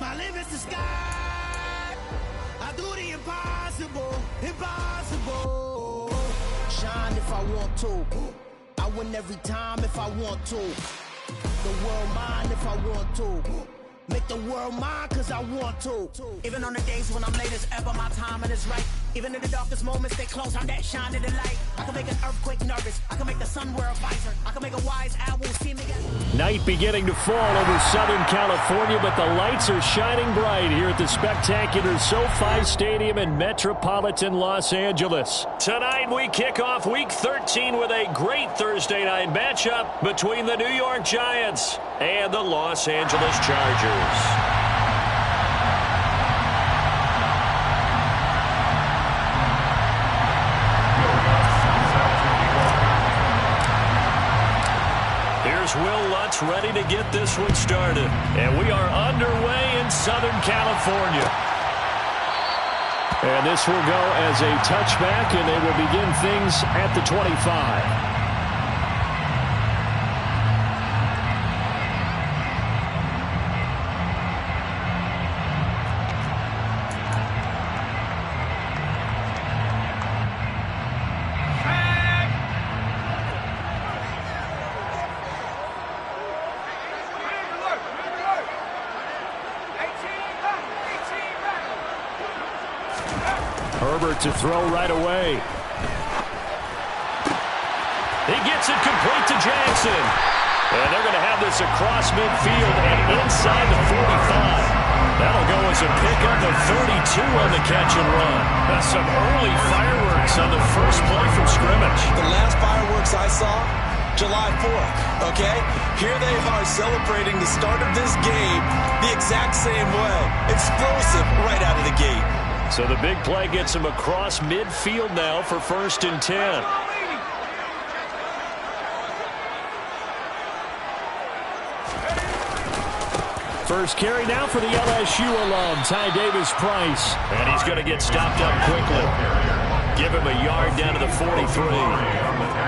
My limit's the sky. I do the impossible, impossible. Shine if I want to. I win every time if I want to. The world mine if I want to. Make the world mine cause I want to. Even on the days when I'm late as ever, my timing is right. Even in the darkest moments, stay close, I'm that shining the light. I can make an earthquake nervous. I can make the sun wear a visor. I can make a wise owl see me. Night beginning to fall over Southern California, but the lights are shining bright here at the spectacular SoFi Stadium in metropolitan Los Angeles. Tonight we kick off Week 13 with a great Thursday night matchup between the New York Giants and the Los Angeles Chargers. Here's Will Lutz ready to get this one started. And we are underway in Southern California. And this will go as a touchback, and they will begin things at the 25. Herbert to throw right away. He gets it complete to Jackson. And they're going to have this across midfield and inside the 45. That'll go as a pickup of 32 on the catch and run. That's some early fireworks on the first play from scrimmage. The last fireworks I saw, July 4th, okay? Here they are celebrating the start of this game the exact same way. Explosive right out of the gate. So the big play gets him across midfield now for 1st and 10. First carry now for the LSU alum, Ty Davis-Price. And he's going to get stopped up quickly. Give him a yard down to the 43.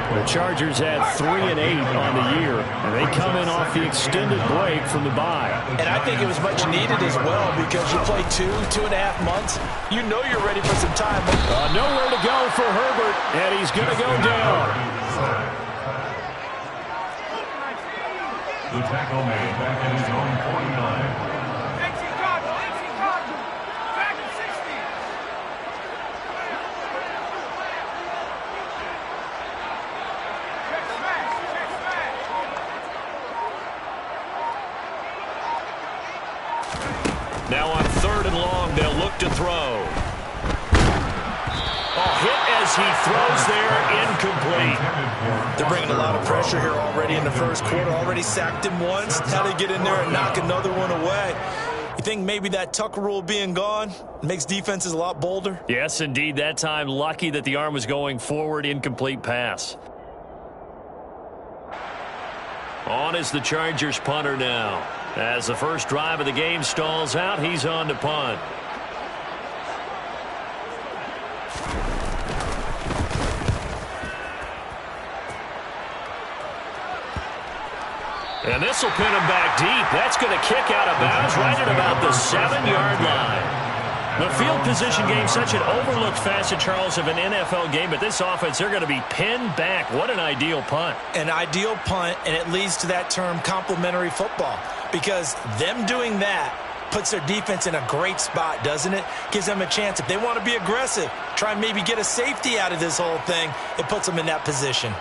The Chargers had 3 and 8 on the year, and they come in off the extended break from the bye. And I think it was much needed as well because you play 2.5 months. You know you're ready for some time. Nowhere to go for Herbert, and he's going to go down. The tackle made back in his own 49. Now on 3rd and long, they'll look to throw. Hit as he throws there, incomplete. They're bringing a lot of pressure here already in the first quarter. Already sacked him once. Now they get in there and knock another one away. You think maybe that Tucker rule being gone makes defenses a lot bolder? Yes, indeed. That time, lucky that the arm was going forward, incomplete pass. On is the Chargers punter now. As the first drive of the game stalls out, he's on to punt. And this will pin him back deep. That's going to kick out of bounds right at about the 7-yard line. The field position game, such an overlooked facet, Charles, of an NFL game, but this offense, they're going to be pinned back. What an ideal punt. An ideal punt, and it leads to that term complementary football, because them doing that puts their defense in a great spot, doesn't it? Gives them a chance. If they want to be aggressive, try and maybe get a safety out of this whole thing, it puts them in that position.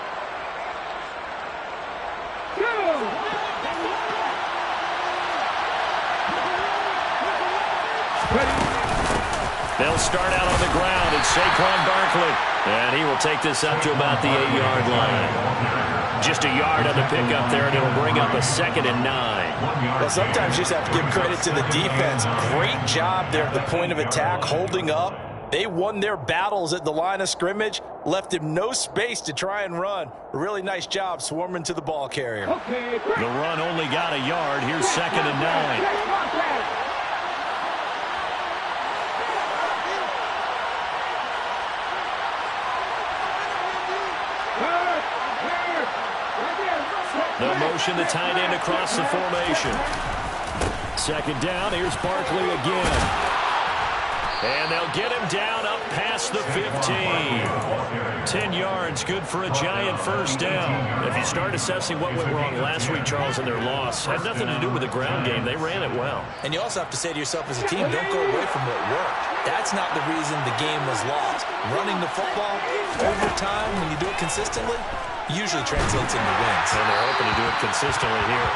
They'll start out on the ground. It's Saquon Barkley. And he will take this up to about the 8-yard line. Just a yard on the pickup there, and it'll bring up a 2nd and 9. Well, sometimes you just have to give credit to the defense. Great job there at the point of attack, holding up. They won their battles at the line of scrimmage, left him no space to try and run. A really nice job swarming to the ball carrier. The run only got a yard. Here's 2nd and 9. The motion, the tight end across the formation. Second down, here's Barkley again. And they'll get him down up past the 15. 10 yards, good for a Giant first down. If you start assessing what went wrong last week, Charles, in their loss, had nothing to do with the ground game. They ran it well. And you also have to say to yourself as a team, don't go away from what worked. That's not the reason the game was lost. Running the football over time, when you do it consistently, usually translates into wins. And they're hoping to do it consistently here.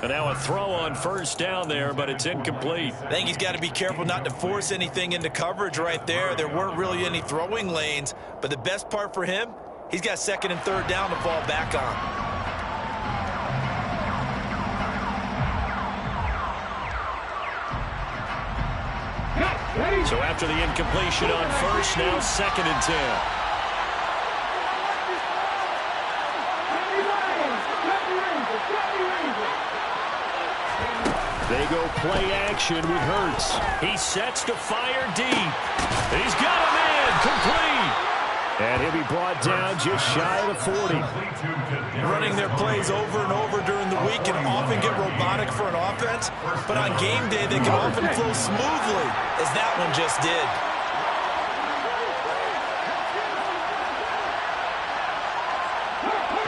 And now a throw on first down there, but it's incomplete. I think he's got to be careful not to force anything into coverage right there. There weren't really any throwing lanes, but the best part for him, he's got second and third down to fall back on. So after the incompletion on first, now second and 10. They go play action with Hurts. He sets to fire deep. He's got him in, complete. And he'll be brought down just shy of the 40. Running their plays over and over during the week can often get robotic for an offense, but on game day they can often flow smoothly, as that one just did.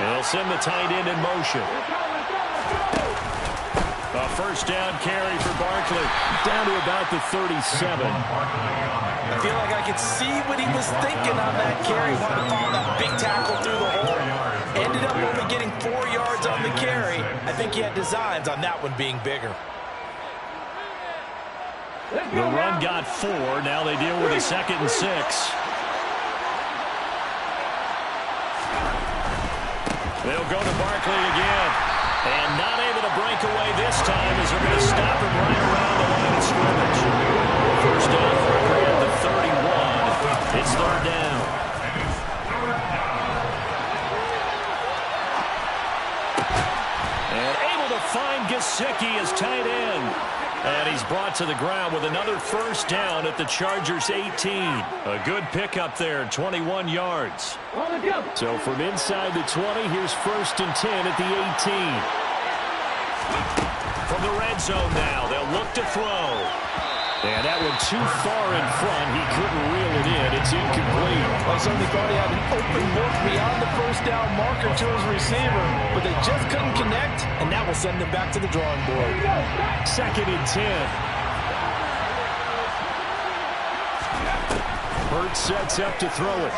And they'll send the tight end in motion. A first down carry for Barkley, down to about the 37. I feel like I could see what he was thinking on that carry. Wanted to follow that big tackle through the hole. Ended up only getting 4 yards on the carry. I think he had designs on that one being bigger. The run got 4. Now they deal with a 2nd and 6. They'll go to Barkley again. And not able to break away this time as they're going to stop him right around the line of scrimmage. First down Barkley at the 31. It's third down. And able to find Gesicki as tight end. And he's brought to the ground with another first down at the Chargers' 18. A good pickup there, 21 yards. So from inside the 20, here's first and 10 at the 18. From the red zone now, they'll look to throw. And that one too far in front. He couldn't reel it in. It's incomplete. I certainly thought he had an open look beyond the first down marker to his receiver, but they just couldn't connect, and that will send them back to the drawing board. Second and 10. Hurts sets up to throw it.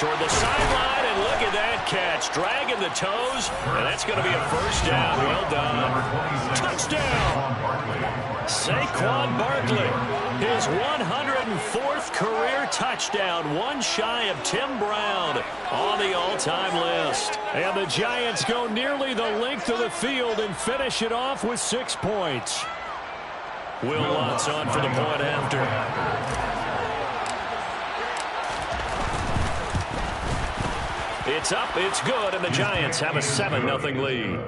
Toward the sideline, and look at that catch. Dragging the toes, and that's going to be a first down. Well done. Touchdown. Saquon Barkley, his 104th career touchdown, one shy of Tim Brown on the all-time list. And the Giants go nearly the length of the field and finish it off with 6 points. Will Lutz on for the point after. It's up, it's good, and the Giants have a 7-0 lead.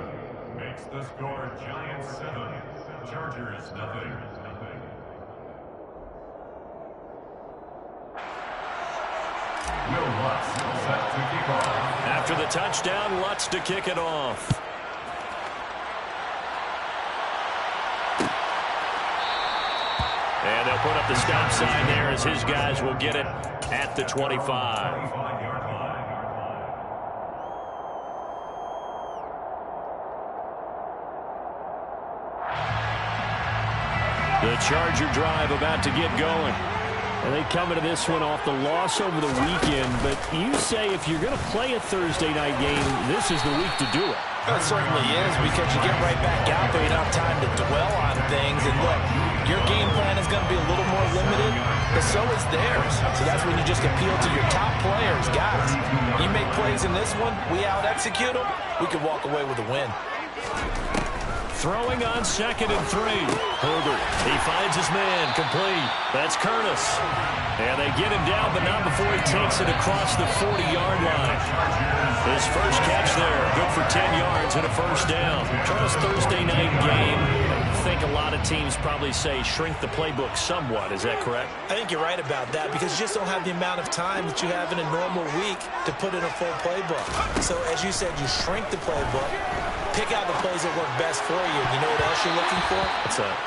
Makes the score Giants 7, Chargers 0. Will Lutz set to kick off. After the touchdown, Lutz to kick it off. And they'll put up the stop sign there as his guys will get it at the 25. The Charger drive about to get going. And they come into this one off the loss over the weekend. But you say if you're going to play a Thursday night game, this is the week to do it. It certainly is, because you get right back out there. You don't have time to dwell on things. And look, your game plan is going to be a little more limited, but so is theirs. So that's when you just appeal to your top players. Guys, you make plays in this one, we out-execute them, we could walk away with a win. Throwing on 2nd and 3. Herbert, he finds his man, complete. That's Curtis. And they get him down, but not before he takes it across the 40-yard line. His first catch there, good for 10 yards and a first down. Charles, Thursday night game, I think a lot of teams probably say shrink the playbook somewhat. Is that correct? I think you're right about that, because you just don't have the amount of time that you have in a normal week to put in a full playbook. So as you said, you shrink the playbook, Pick out the plays that work best for you. You know what else you're looking for?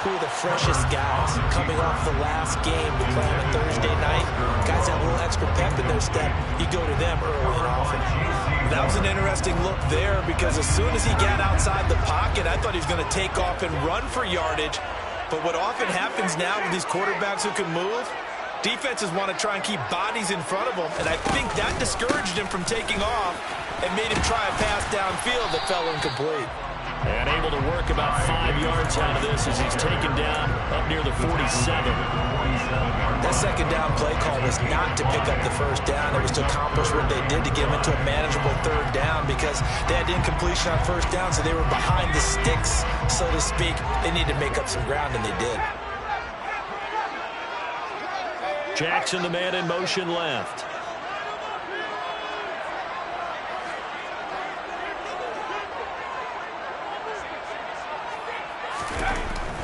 Who are the freshest guys coming off the last game to play on a Thursday night? Guys that have a little extra pep in their step. You go to them early and often. That was an interesting look there because as soon as he got outside the pocket, I thought he was going to take off and run for yardage. But what often happens now with these quarterbacks who can move, defenses want to try and keep bodies in front of them, and I think that discouraged him from taking off and made him try a pass downfield that fell incomplete. And able to work about 5 yards out of this as he's taken down up near the 47. That second down play call was not to pick up the first down. It was to accomplish what they did to get him into a manageable third down because they had incompletion on first down, so they were behind the sticks, so to speak. They needed to make up some ground, and they did. Jackson, the man in motion left.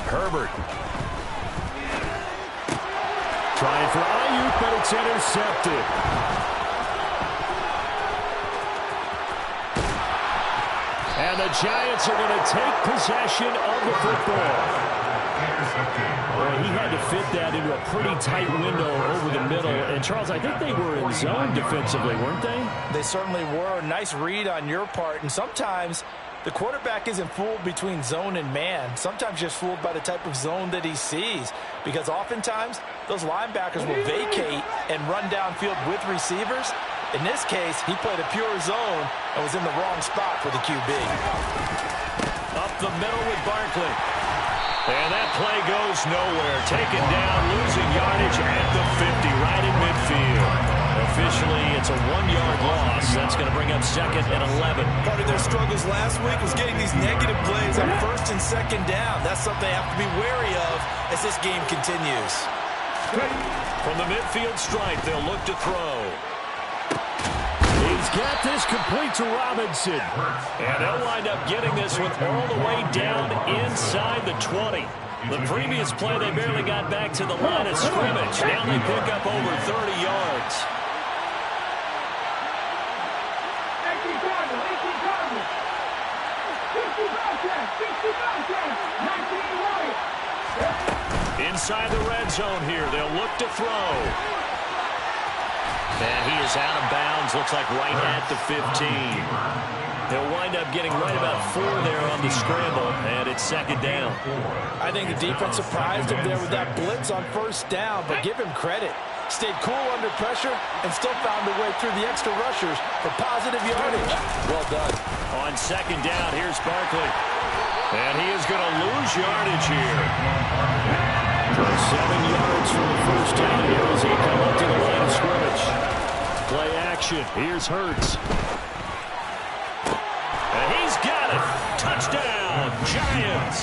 Herbert. Trying for Ayuk, but it's intercepted. And the Giants are going to take possession of the football. Well, he had to fit that into a pretty tight window over the middle. And, Charles, I think they were in zone defensively, weren't they? They certainly were. Nice read on your part. And sometimes the quarterback isn't fooled between zone and man. Sometimes just fooled by the type of zone that he sees. Because oftentimes, those linebackers will vacate and run downfield with receivers. In this case, he played a pure zone and was in the wrong spot for the QB. Up the middle with Barkley. And that play goes nowhere. Taken down, losing yardage at the 50, right in midfield. Officially, it's a 1-yard loss. That's going to bring up 2nd and 11. Part of their struggles last week was getting these negative plays on 1st and 2nd down. That's something they have to be wary of as this game continues. From the midfield stripe, they'll look to throw. He's got this complete to Robinson. And they'll wind up getting this one all the way down inside the 20. The previous play, they barely got back to the line of scrimmage. Now they pick up over 30 yards. Inside the red zone here, they'll look to throw. And he is out of bounds, looks like right at the 15. He'll wind up getting right about 4 there on the scramble, and it's 2nd down. I think the defense surprised him there with that blitz on 1st down, but give him credit. Stayed cool under pressure and still found a way through the extra rushers for positive yardage. Well done. On 2nd down, here's Barkley. And he is going to lose yardage here. 7 yards from the first down here as he come up to the line of scrimmage. Play action. Here's Hurts. And he's got it. Touchdown, Giants.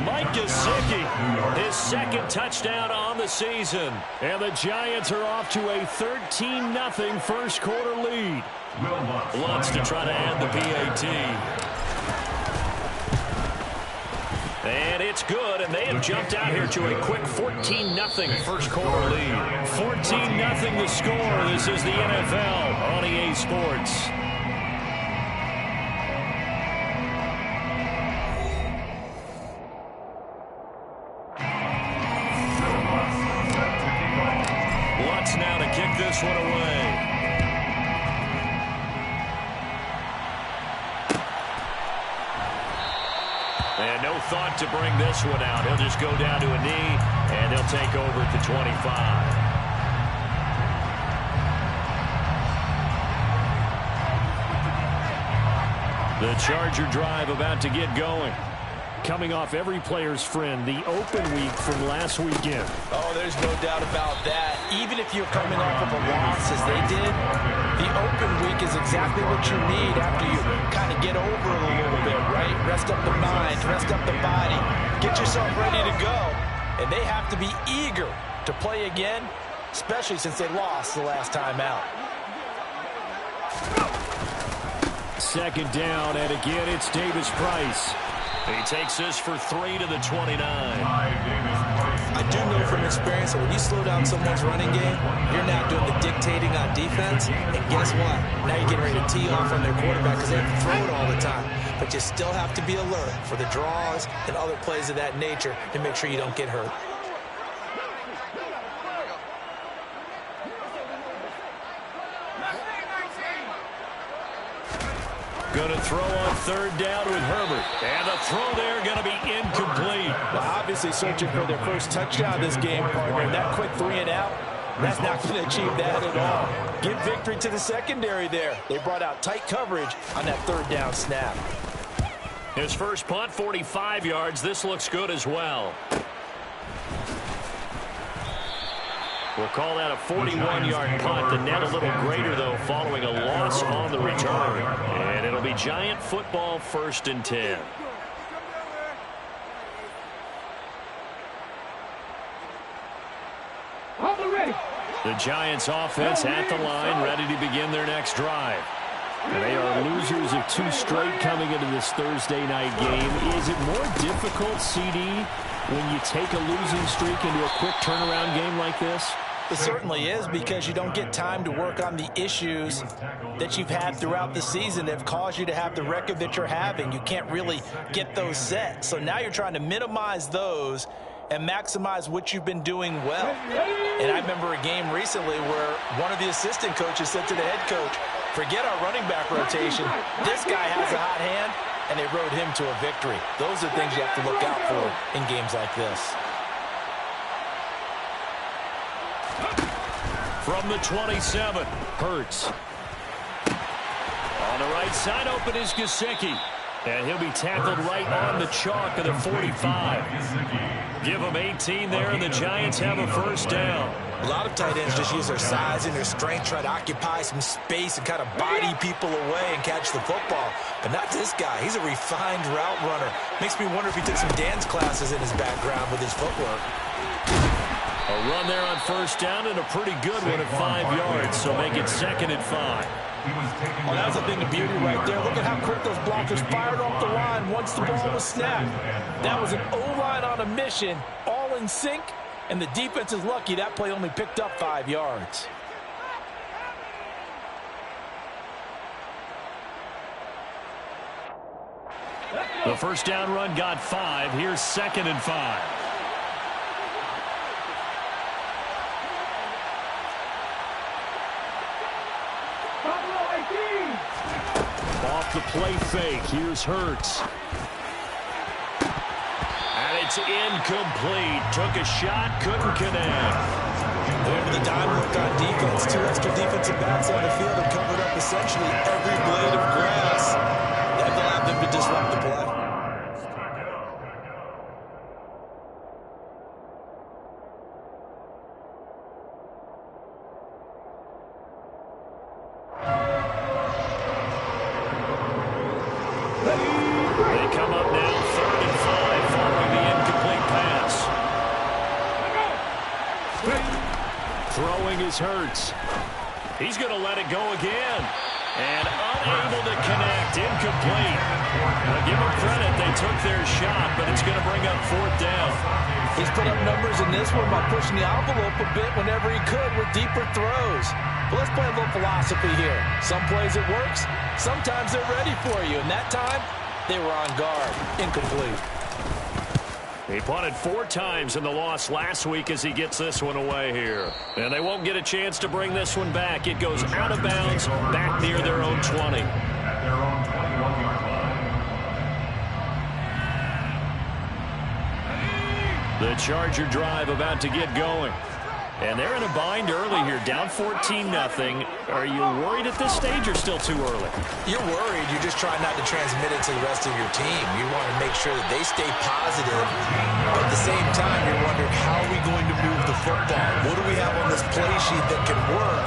Mike Gesicki, his 2nd touchdown on the season. And the Giants are off to a 13-0 first quarter lead. Wants to try to add the PAT. And it's good, and they have jumped out here to a quick 14-0 first quarter lead. 14-0 the score. This is the NFL on EA Sports. Lutz now to kick this one away. And no thought to bring this one out. He'll just go down to a knee, and they'll take over at the 25. The Charger drive about to get going. Coming off every player's friend, the open week from last weekend. Oh, there's no doubt about that. Even if you're coming off of a loss as they did, the open week is exactly what you need after you kind of get over it a little bit, right? Rest up the mind, rest up the body, get yourself ready to go. And they have to be eager to play again, especially since they lost the last time out. 2nd down, and again it's Davis Price. He takes this for 3 to the 29. I I do know from experience that when you slow down someone's running game, you're now doing the dictating on defense, and guess what? Now you're getting ready to tee off on their quarterback because they have to throw it all the time. But you still have to be alert for the draws and other plays of that nature to make sure you don't get hurt. Going to throw on third down with Herbert. And the throw there going to be incomplete. Well, obviously searching for their first touchdown this game, partner. And that quick 3 and out, that's not going to achieve that at all. Give victory to the secondary there. They brought out tight coverage on that third down snap. His first punt, 45 yards. This looks good as well. We'll call that a 41-yard punt. The net a little greater, though, following a loss on the return. And it'll be Giant football, 1st and 10. The Giants offense at the line, ready to begin their next drive. They are losers of 2 straight coming into this Thursday night game. Is it more difficult, CD, when you take a losing streak into a quick turnaround game like this? It certainly is, because you don't get time to work on the issues that you've had throughout the season that have caused you to have the record that you're having. You can't really get those set. So now you're trying to minimize those and maximize what you've been doing well. And I remember a game recently where one of the assistant coaches said to the head coach, forget our running back rotation. This guy has a hot hand, and they rode him to a victory. Those are things you have to look out for in games like this. From the 27, Hurts. On the right side, open is Gesicki. And he'll be tackled right on the chalk of the 45. Give him 18 there, and the Giants have a first down. A lot of tight ends just use their size and their strength, try to occupy some space and kind of body people away and catch the football. But not this guy. He's a refined route runner. Makes me wonder if he took some dance classes in his background with his footwork. A run there on first down, and a pretty good one at 5 yards, so make it 2nd and 5. Well, that's a thing of beauty right there. Look at how quick those blockers fired off the line once the ball was snapped. That was an O-line on a mission, all in sync, and the defense is lucky that play only picked up 5 yards. The first down run got 5. Here's 2nd and 5. Off the play fake. Here's Hurts. And it's incomplete. Took a shot, couldn't connect. Over the dime work on defense. 2 extra defensive backs on the field have covered up essentially every blade of grass. That allowed them to disrupt the play. They come up now 3rd and 5 following the incomplete pass. Throwing is Hurts. He's going to let it go again. And unable to connect. Incomplete. Now give them credit. They took their shot, but it's going to bring up 4th down. He's put up numbers in this one by pushing the envelope a bit whenever he could with deeper throws. But let's play a little philosophy here. Some plays it works. Sometimes they're ready for you. And that time, they were on guard. Incomplete. He punted 4 times in the loss last week as he gets this one away here. And they won't get a chance to bring this one back. It goes out of bounds back near their own 20. At their own 21-yard line. The Charger drive about to get going. And they're in a bind early here, down 14-0. Are you worried at this stage or still too early? You're worried. You're just trying not to transmit it to the rest of your team. You want to make sure that they stay positive. But at the same time, you're wondering, how are we going to move the football? What do we have on this play sheet that can work?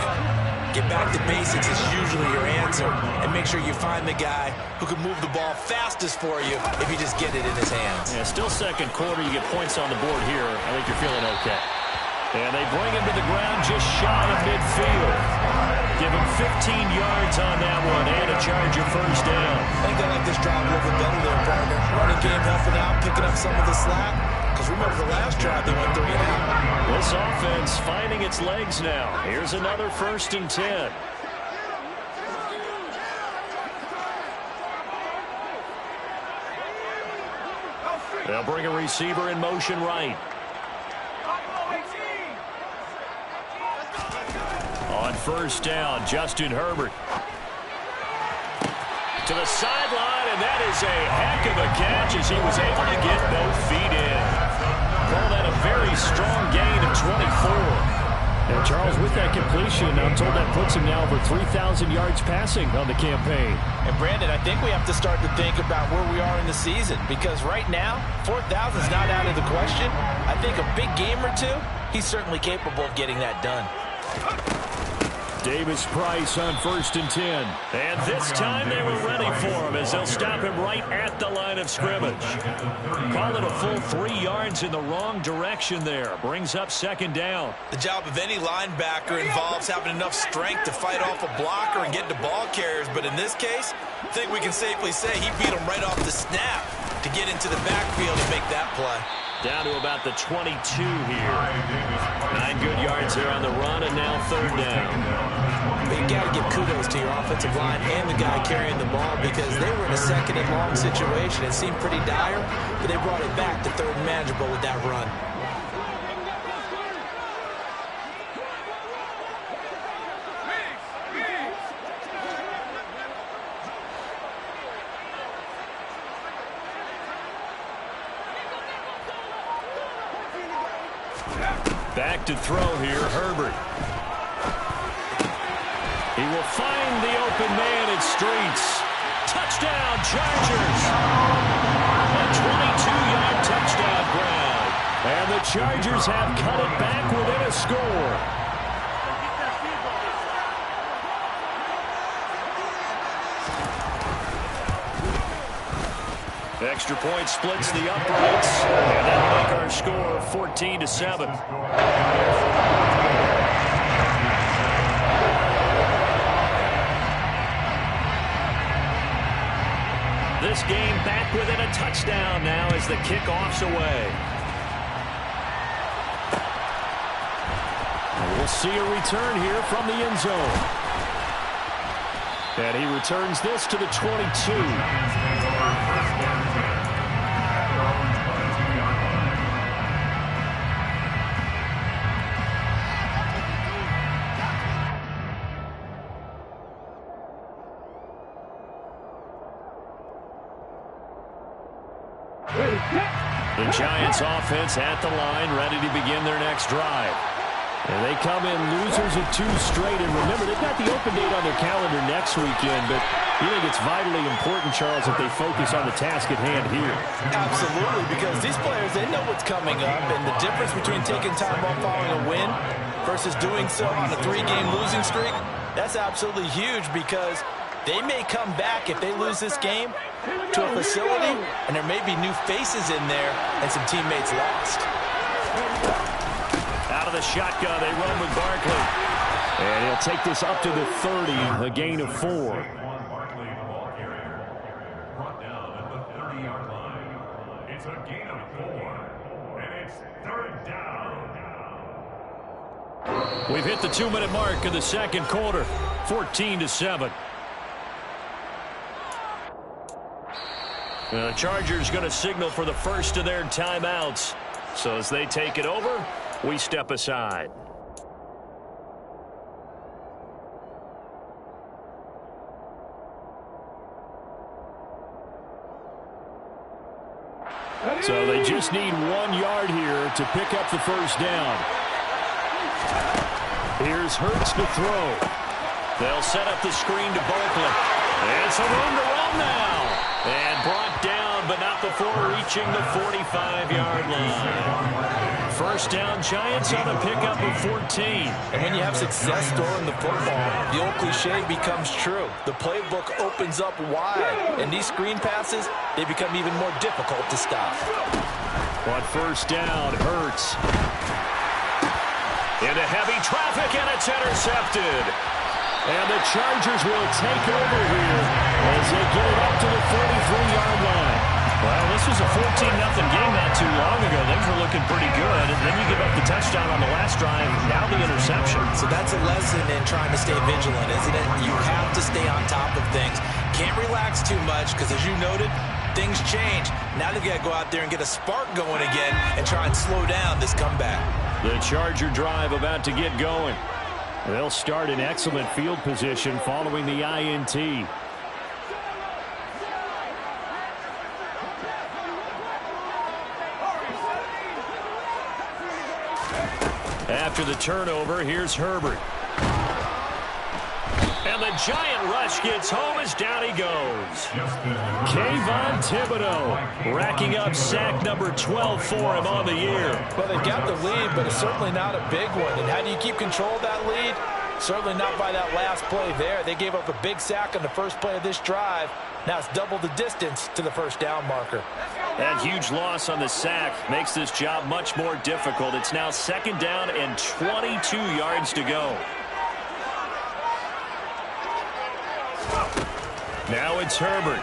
Get back to basics is usually your answer. And make sure you find the guy who can move the ball fastest for you if you just get it in his hands. Yeah, still second quarter. You get points on the board here. I think you're feeling okay. And they bring him to the ground just shy of midfield. Give him 15 yards on that one and a Charger first down. I think they like this drive a little bit better there, partner. Running game helping out, picking up some of the slack. Because remember the last drive, they went 3 and out. This offense finding its legs now. Here's another 1st and 10. They'll bring a receiver in motion right. On 1st down, Justin Herbert. To the sideline, and that is a heck of a catch as he was able to get both feet in. Call that a very strong gain of 24. And Charles, with that completion, I'm told that puts him now over 3,000 yards passing on the campaign. And Brandon, I think we have to start to think about where we are in the season, because right now, 4,000 is not out of the question. I think a big game or two, he's certainly capable of getting that done. Davis Price on 1st and 10. And this time they were ready for him as they'll stop him right at the line of scrimmage. Call it a full 3 yards in the wrong direction there. Brings up 2nd down. The job of any linebacker involves having enough strength to fight off a blocker and get to ball carriers. But in this case, I think we can safely say he beat him right off the snap to get into the backfield and make that play. Down to about the 22 here. 9 good yards there on the run, and now 3rd down. But you got to give kudos to your offensive line and the guy carrying the ball, because they were in a 2nd and long situation. It seemed pretty dire, but they brought it back to 3rd and manageable with that run. Back to throw here, Herbert. He will find the open man at Streets. Touchdown, Chargers. A 22-yard touchdown grab. And the Chargers have cut it back within a score. Extra point splits the uprights, and that'll make our score 14-7. This game back within a touchdown now as the kickoff's away. And we'll see a return here from the end zone. And he returns this to the 22. The Giants offense at the line, ready to begin their next drive. And they come in losers of 2 straight. And remember, they've got the open date on their calendar next weekend, but you think it's vitally important, Charles, that they focus on the task at hand here. Absolutely, because these players, they know what's coming up, and the difference between taking time off following a win versus doing so on a 3-game losing streak, that's absolutely huge, because they may come back if they lose this game to a facility, and there may be new faces in there and some teammates lost. Out of the shotgun, they run with Barkley. And he'll take this up to the 30, a gain of 4. Barkley, the ball carrier. Brought down at the 30-yard line. It's a gain of 4, and it's 3rd down. We've hit the 2-minute mark of the 2nd quarter, 14-7. The Chargers going to signal for the first of their timeouts. So as they take it over, we step aside. So they just need 1 yard here to pick up the first down. Here's Hurts to throw. They'll set up the screen to Barkley. It's a room to run now. And brought down, but not before reaching the 45-yard line. First down, Giants on a pickup of 14. And when you have success throwing the football, the old cliche becomes true. The playbook opens up wide, and these screen passes, they become even more difficult to stop. On first down, Hurts. Into heavy traffic, and it's intercepted. And the Chargers will take over here as they get it up to the 43-yard line. Well, this was a 14-0 game not too long ago. Things were looking pretty good. And then you give up the touchdown on the last drive. Now the interception. So that's a lesson in trying to stay vigilant, isn't it? You have to stay on top of things. Can't relax too much because, as you noted, things change. Now they've got to go out there and get a spark going again and try and slow down this comeback. The Charger drive about to get going. They'll start in excellent field position following the INT. After the turnover, here's Herbert. And the giant rush gets home as down he goes. Kayvon Thibodeau racking up sack number 12 for him on the year. Well, they've got the lead, but it's certainly not a big one. And how do you keep control of that lead? Certainly not by that last play there. They gave up a big sack on the first play of this drive. Now it's double the distance to the first down marker. That huge loss on the sack makes this job much more difficult. It's now 2nd down and 22 yards to go. Now it's Herbert.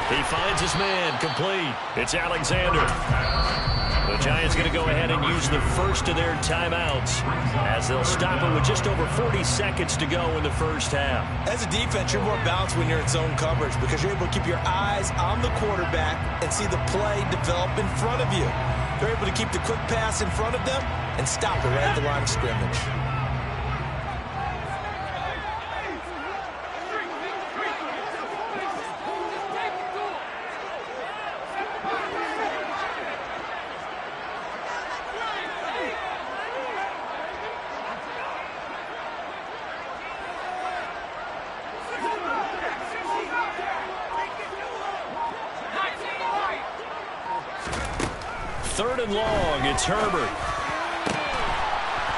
He finds his man, complete. It's Alexander. The Giants going to go ahead and use the first of their timeouts as they'll stop it with just over 40 seconds to go in the first half. As a defense, you're more balanced when you're in zone coverage because you're able to keep your eyes on the quarterback and see the play develop in front of you. They're able to keep the quick pass in front of them and stop it right at the line of scrimmage. Third and long, it's Herbert.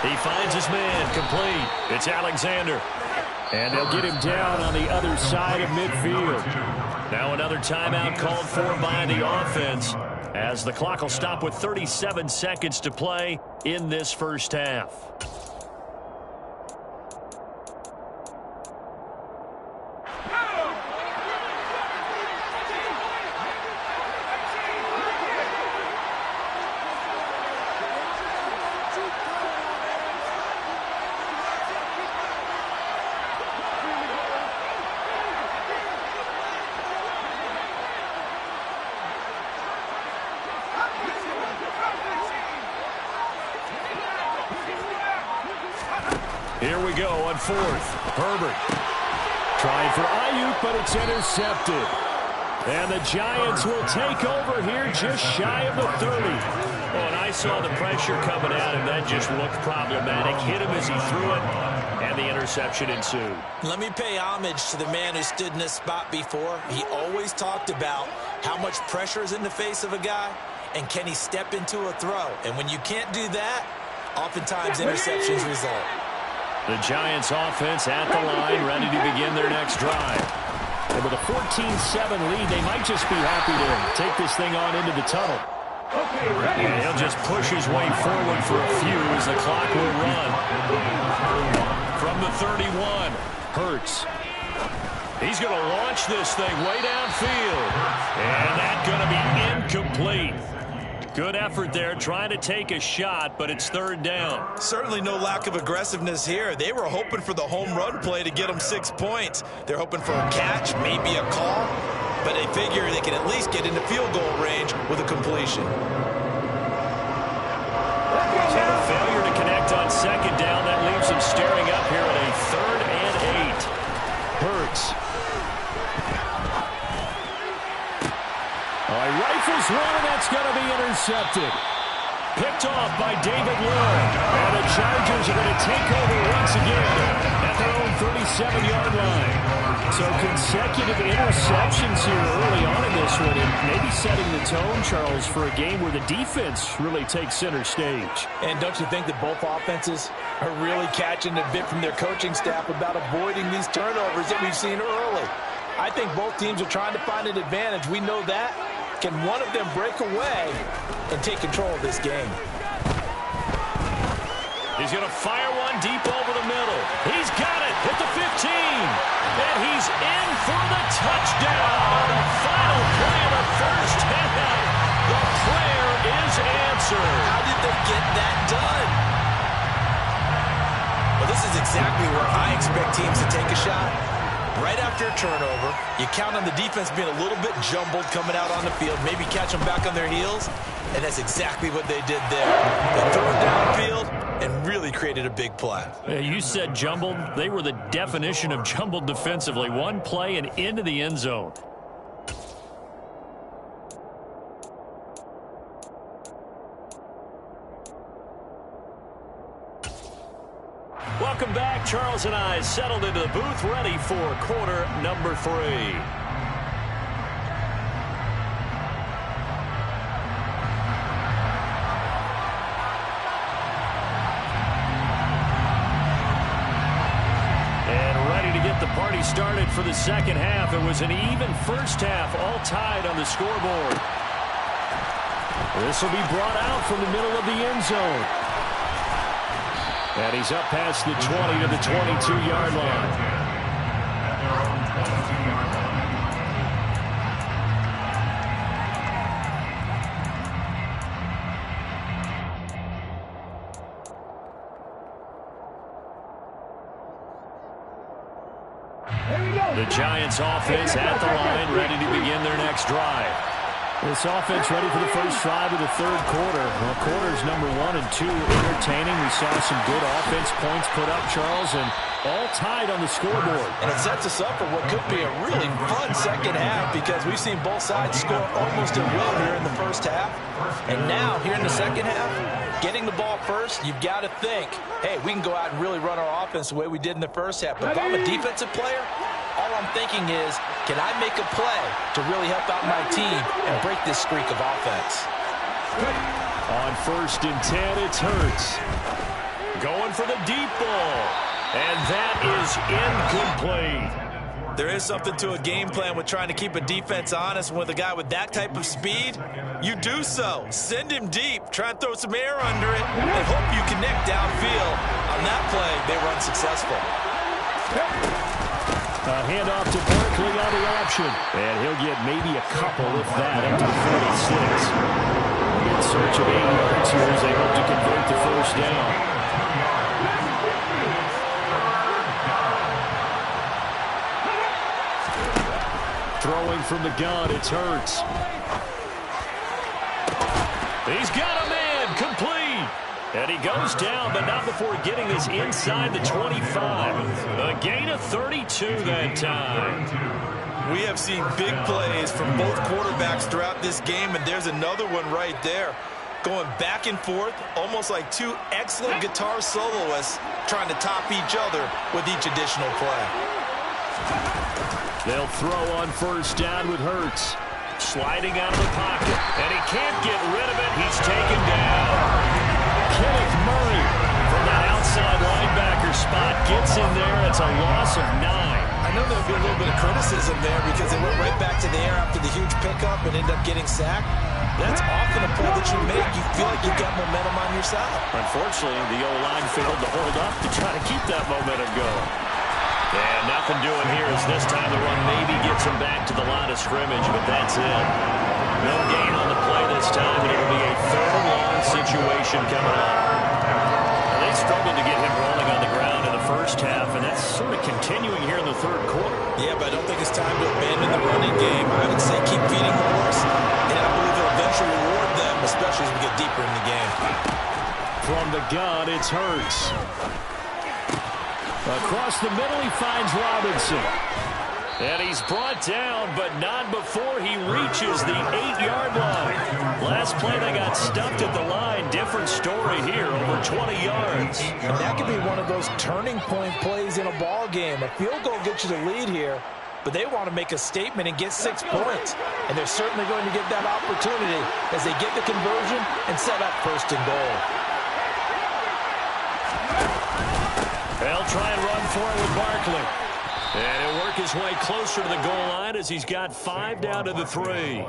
He finds his man, complete. It's Alexander. And they'll get him down on the other side of midfield. Now another timeout called for by the offense as the clock will stop with 37 seconds to play in this first half. Here we go on 4th. Herbert trying for Ayuk, but it's intercepted. And the Giants will take over here just shy of the 30. Oh, and I saw the pressure coming at him. That just looked problematic. Hit him as he threw it, and the interception ensued. Let me pay homage to the man who stood in this spot before. He always talked about how much pressure is in the face of a guy, and can he step into a throw. And when you can't do that, oftentimes interceptions result. The Giants offense at the line, ready to begin their next drive. And with a 14-7 lead, they might just be happy to take this thing on into the tunnel. And he'll just push his way forward for a few as the clock will run. From the 31, Hurts. He's going to launch this thing way downfield. And that's going to be incomplete. Good effort there, trying to take a shot, but it's 3rd down. Certainly no lack of aggressiveness here. They were hoping for the home run play to get them 6 points. They're hoping for a catch, maybe a call, but they figure they can at least get into field goal range with a completion. So a failure to connect on 2nd down. That leaves them staring up here at a 3rd and 8. Hurts. Rifles one, and that's going to be intercepted. Picked off by David Lloyd. And the Chargers are going to take over once again at their own 37-yard line. So consecutive interceptions here early on in this one, and maybe setting the tone, Charles, for a game where the defense really takes center stage. And don't you think that both offenses are really catching a bit from their coaching staff about avoiding these turnovers that we've seen early? I think both teams are trying to find an advantage. We know that. Can one of them break away and take control of this game? He's going to fire one deep over the middle. He's got it at the 15. And he's in for the touchdown. Final play of the first half. The prayer is answered. How did they get that done? Well, this is exactly where I expect teams to take a shot. Right after a turnover, you count on the defense being a little bit jumbled coming out on the field, maybe catch them back on their heels, and that's exactly what they did there. They threw it downfield and really created a big play. You said jumbled. They were the definition of jumbled defensively. One play and into the end zone. Welcome back. Charles and I settled into the booth, ready for quarter number 3. And ready to get the party started for the second half. It was an even first half, all tied on the scoreboard. This will be brought out from the middle of the end zone. And he's up past the 20 to the 22-yard line. The Giants offense at the line, ready to begin their next drive. This offense ready for the first drive of the third quarter. Well, quarters number 1 and 2 entertaining. We saw some good offense points put up, Charles, and all tied on the scoreboard. And it sets us up for what could be a really fun second half because we've seen both sides score almost at will here in the first half. And now, here in the second half, getting the ball first, you've got to think, hey, we can go out and really run our offense the way we did in the first half. But if I'm a defensive player, all I'm thinking is, can I make a play to really help out my team and break this streak of offense? On 1st and 10, it's Hurts. Going for the deep ball. And that is incomplete. There is something to a game plan with trying to keep a defense honest. And with a guy with that type of speed, you do so. Send him deep. Try and throw some air under it and hope you connect downfield. On that play, they were unsuccessful. A handoff to Barkley on the option. And he'll get maybe a couple, if that, up to the 46. In search of 8 yards here as they hope to convert the first down. Throwing from the gun, it's Hurts. He's got a man, complete. And he goes down, but not before getting this inside the 25. A gain of 32 that time. We have seen big plays from both quarterbacks throughout this game, and there's another one right there. Going back and forth, almost like two excellent guitar soloists trying to top each other with each additional play. They'll throw on first down with Hurts. Sliding out of the pocket, and he can't get rid of it. He's taken down. Kenneth Murray from that outside linebacker spot gets in there. It's a loss of 9. I know there'll be a little bit of criticism there because they went right back to the air after the huge pickup and ended up getting sacked. That's often a play that you make. You feel like you've got momentum on your side. Unfortunately, the O-line failed to hold up to try to keep that momentum going. And nothing doing here as this time the run maybe gets him back to the line of scrimmage, but that's it. No gain on the play this time, and it'll be a 3rd and long situation coming up. They struggled to get him rolling on the ground in the first half, and that's sort of continuing here in the third quarter. Yeah, but I don't think it's time to abandon the running game. I would say keep feeding the horse, and I believe it'll eventually reward them, especially as we get deeper in the game. From the gun, it's Hurts. Across the middle, he finds Robinson. And he's brought down, but not before he reaches the 8-yard line. Last play, they got stuffed at the line. Different story here, over 20 yards. And that could be one of those turning point plays in a ball game. A field goal gets you the lead here, but they want to make a statement and get 6 points. And they're certainly going to get that opportunity as they get the conversion and set up 1st and goal. They'll try and run for it with Barkley. And he'll work his way closer to the goal line as he's got 5 down to the 3.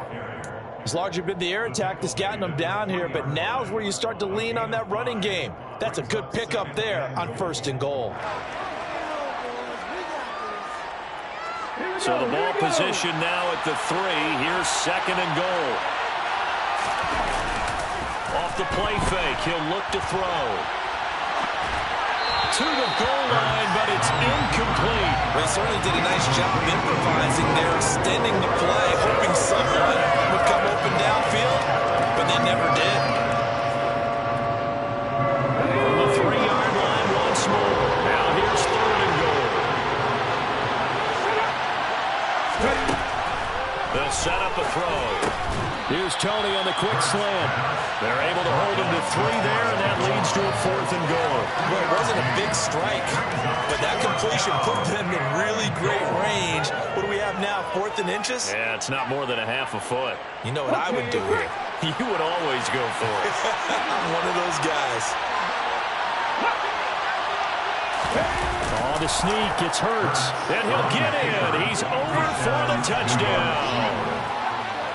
It's largely been the air attack that's gotten them down here, but now is where you start to lean on that running game. That's a good pickup there on 1st and goal. So the ball position now at the 3. Here's 2nd and goal. Off the play fake, he'll look to throw. To the goal line, but it's incomplete. They certainly did a nice job improvising there, extending the play, hoping someone would come open downfield, but they never did. From the 3-yard line once more. Now here's 3rd and goal. They'll set up a throw. Here's Tony on the quick slant. They're able to hold him to 3 there, and that leads to a 4th and goal. Well, it wasn't a big strike, but that completion put them in really great range. What do we have now, 4th and inches? Yeah, it's not more than a half a foot. You know what I would do here? You would always go for it. I'm one of those guys. Oh, the sneak, it's Hurts, and he'll get in. He's over for the touchdown.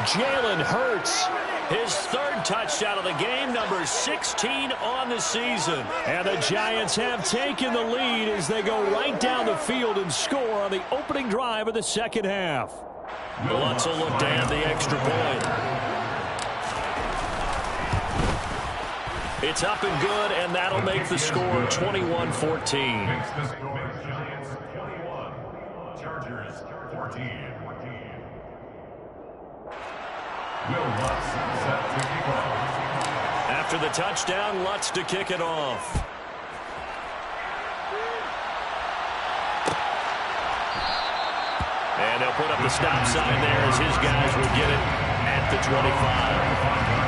Jalen Hurts, his 3rd touchdown of the game, number 16 on the season. And the Giants have taken the lead as they go right down the field and score on the opening drive of the 2nd half. Lutz will look to add the extra point. It's up and good, and that'll make the score 21-14. Makes the score Giants 21, Chargers 14. Will Lutz set to kick off. After the touchdown, Lutz to kick it off. And they'll put up the stop sign there as his guys will get it at the 25.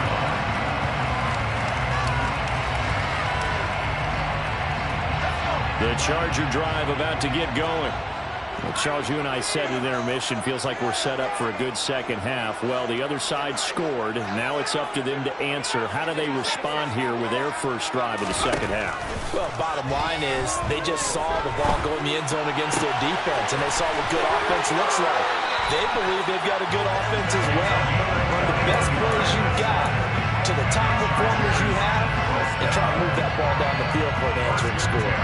The Charger drive about to get going. Well, Charles, you and I said in intermission, feels like we're set up for a good 2nd half. Well, the other side scored. Now it's up to them to answer. How do they respond here with their first drive of the 2nd half? Well, bottom line is they just saw the ball go in the end zone against their defense, and they saw what good offense looks like. They believe they've got a good offense as well. One of the best plays you've got to the top performers you have, and try to move that ball down the field for an answering score.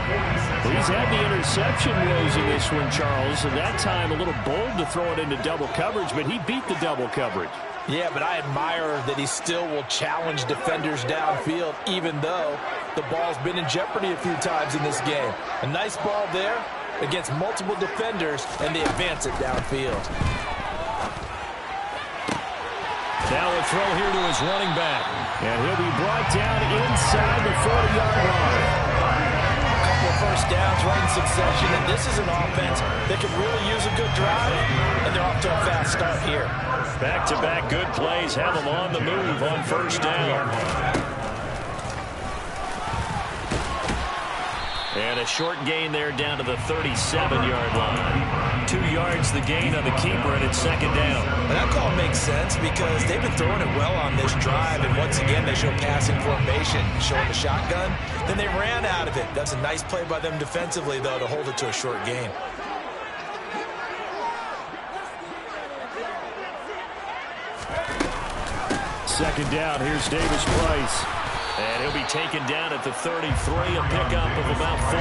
Well, he's had the interception woes in this one, Charles, and that time a little bold to throw it into double coverage, but he beat the double coverage. Yeah, but I admire that he still will challenge defenders downfield, even though the ball's been in jeopardy a few times in this game. A nice ball there against multiple defenders, and they advance it downfield. Now a throw here to his running back, and he'll be brought down inside the 40-yard line. First downs right in succession, and this is an offense that could really use a good drive, and they're off to a fast start here. Back-to-back good plays have them on the move on 1st down. And a short gain there down to the 37-yard line. 2 yards the gain on the keeper, and it's 2nd down. And that call makes sense because they've been throwing it well on this drive, and once again they show passing formation, showing the shotgun. Then they ran out of it. That's a nice play by them defensively, though, to hold it to a short gain. Second down, here's Davis Price. And he'll be taken down at the 33, a pickup of about 4.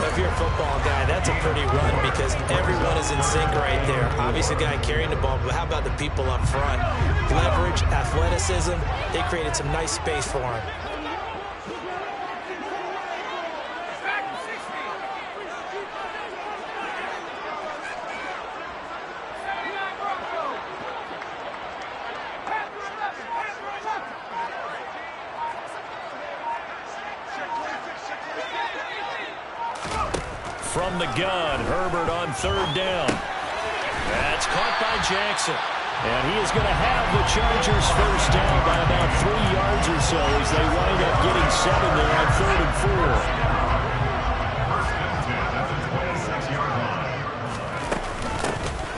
If you're a football guy, that's a pretty run because everyone is in sync right there. Obviously, the guy carrying the ball, but how about the people up front? Leverage, athleticism, they created some nice space for him. From the gun, Herbert on 3rd down. That's caught by Jackson. And he is going to have the Chargers first down by about 3 yards or so as they wind up getting 7 there on 3rd and 4. First and 10 at the 26-yard line.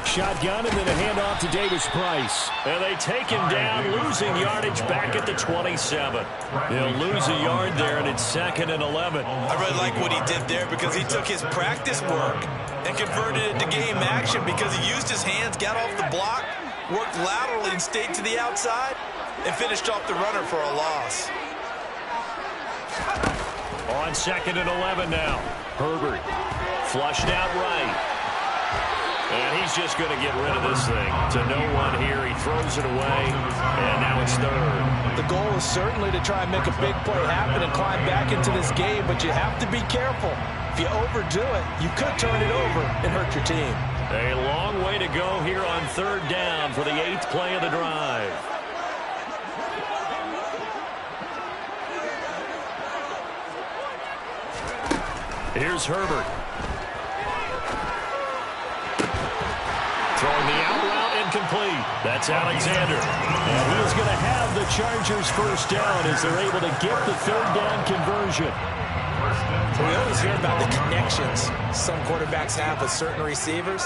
Shotgun and then a handoff to Davis Price. And they take him down, losing yardage back at the 27. They'll lose a yard there, and it's 2nd and 11. I really like what he did there because he took his practice work and converted it to game action because he used his hands, got off the block, worked laterally and stayed to the outside, and finished off the runner for a loss. On 2nd and 11 now. Herbert flushed out right. And he's just going to get rid of this thing. To no one here. He throws it away, and now it's 3rd. The goal is certainly to try and make a big play happen and climb back into this game, but you have to be careful. If you overdo it, you could turn it over and hurt your team. A long way to go here on 3rd down for the 8th play of the drive. Here's Herbert. Throwing the out route incomplete. That's Alexander. And he is going to have the Chargers first down as they're able to get the 3rd down conversion. We always hear about the connections some quarterbacks have with certain receivers.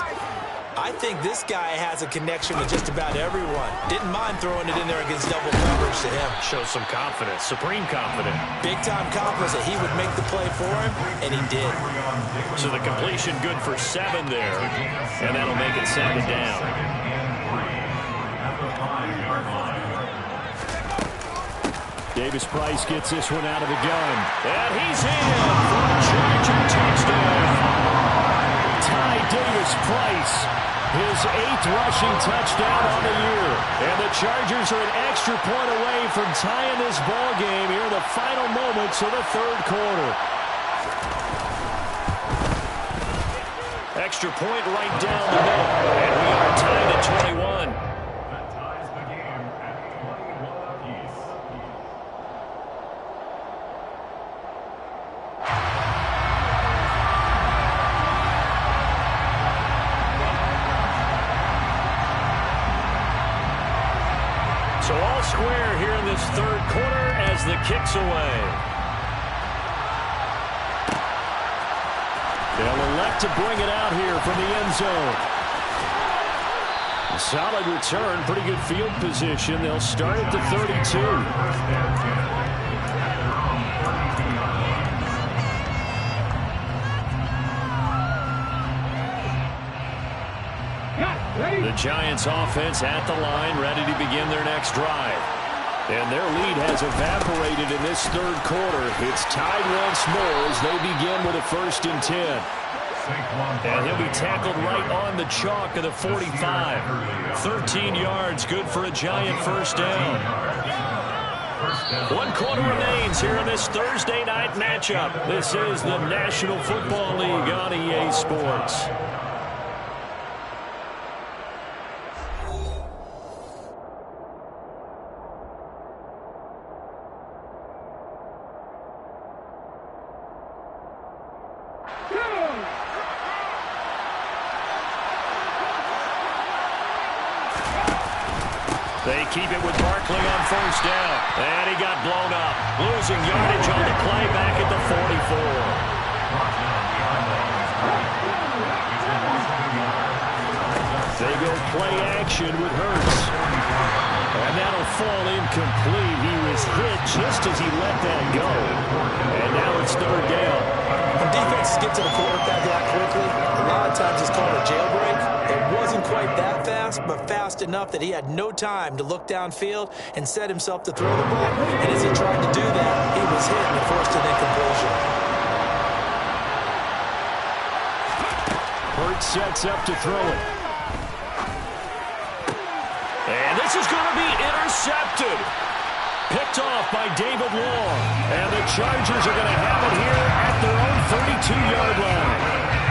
I think this guy has a connection with just about everyone. Didn't mind throwing it in there against double coverage to him. Shows some confidence, supreme confidence. Big-time confidence that he would make the play for him, and he did. So the completion good for 7 there, and that'll make it 2nd down. Davis-Price gets this one out of the gun. And he's in for a Charger touchdown. Ty Davis-Price, his 8th rushing touchdown on the year. And the Chargers are an extra point away from tying this ball game here in the final moments of the 3rd quarter. Extra point right down the middle. And we are tied at 21. That ties the game at 21 apiece. So all square here in this 3rd quarter as the kick's away. They'll elect to bring it out here from the end zone. A solid return, pretty good field position. They'll start at the 32. The Giants offense at the line, ready to begin their next drive. And their lead has evaporated in this 3rd quarter. It's tied once more as they begin with a 1st and 10. And he'll be tackled right on the chalk of the 45. 13 yards, good for a Giant first down. 1 quarter remains here in this Thursday night matchup. This is the National Football League on EA Sports. They keep it with Barkley on first down. And he got blown up. Losing yardage on the play back at the 44. They go play action with Hurts. And that'll fall incomplete. He was hit just as he let that go. And now it's 3rd down. When defenses get to the quarterback that quickly, a lot of times it's called a jailbreak. It wasn't quite that fast, but fast enough that he had no time to look downfield and set himself to throw the ball. And as he tried to do that, he was hit and forced an incompletion. Hurts sets up to throw it. And this is going to be intercepted. Picked off by David Long. And the Chargers are going to have it here at their own 32-yard line.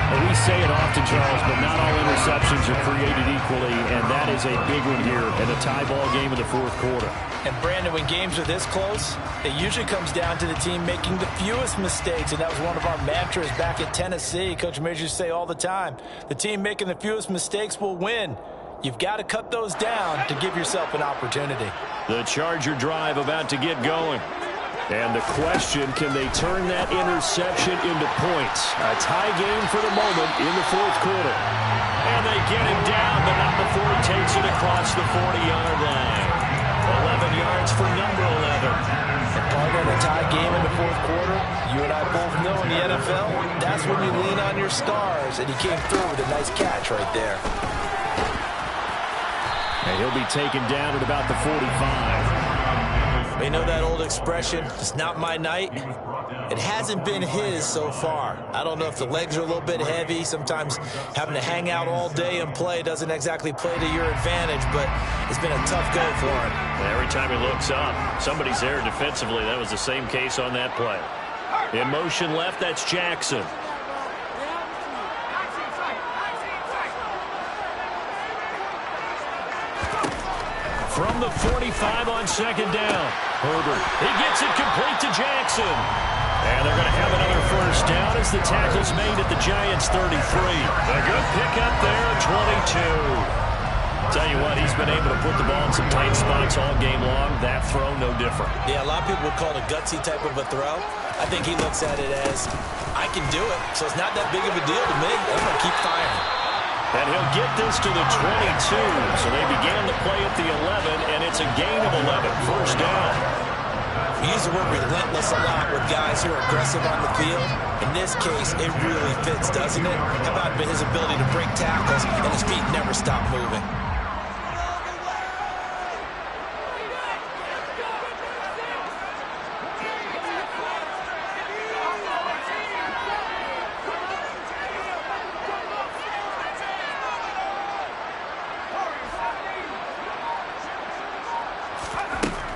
Well, we say it often, Charles, but not all interceptions are created equally, and that is a big one here in a tie ball game in the 4th quarter. And, Brandon, when games are this close, it usually comes down to the team making the fewest mistakes, and that was one of our mantras back at Tennessee. Coach Majors used to say all the time, the team making the fewest mistakes will win. You've got to cut those down to give yourself an opportunity. The Charger drive about to get going. And the question, can they turn that interception into points? A tie game for the moment in the 4th quarter. And they get him down, but not before he takes it across the 40-yard line. 11 yards for number 11. And partner, in a tie game in the 4th quarter, you and I both know in the NFL, that's when you lean on your stars. And he came through with a nice catch right there. And And he'll be taken down at about the 45. You know that old expression, it's not my night? It hasn't been his so far. I don't know if the legs are a little bit heavy. Sometimes having to hang out all day and play doesn't exactly play to your advantage, but it's been a tough go for him. Every time he looks up, somebody's there defensively. That was the same case on that play. In motion left, that's Jackson. From the 45 on second down. Herbert, he gets it complete to Jackson. And they're going to have another first down as the tackle's made at the Giants' 33. A good pickup there, 22. Tell you what, he's been able to put the ball in some tight spots all game long. That throw, no different. Yeah, a lot of people would call it a gutsy type of a throw. I think he looks at it as, I can do it, so it's not that big of a deal to me. I'm going to keep firing. And he'll get this to the 22. So they began the play at the 11, and it's a gain of 11. First down. We use the word relentless a lot with guys who are aggressive on the field. In this case, it really fits, doesn't it? How about his ability to break tackles and his feet never stop moving?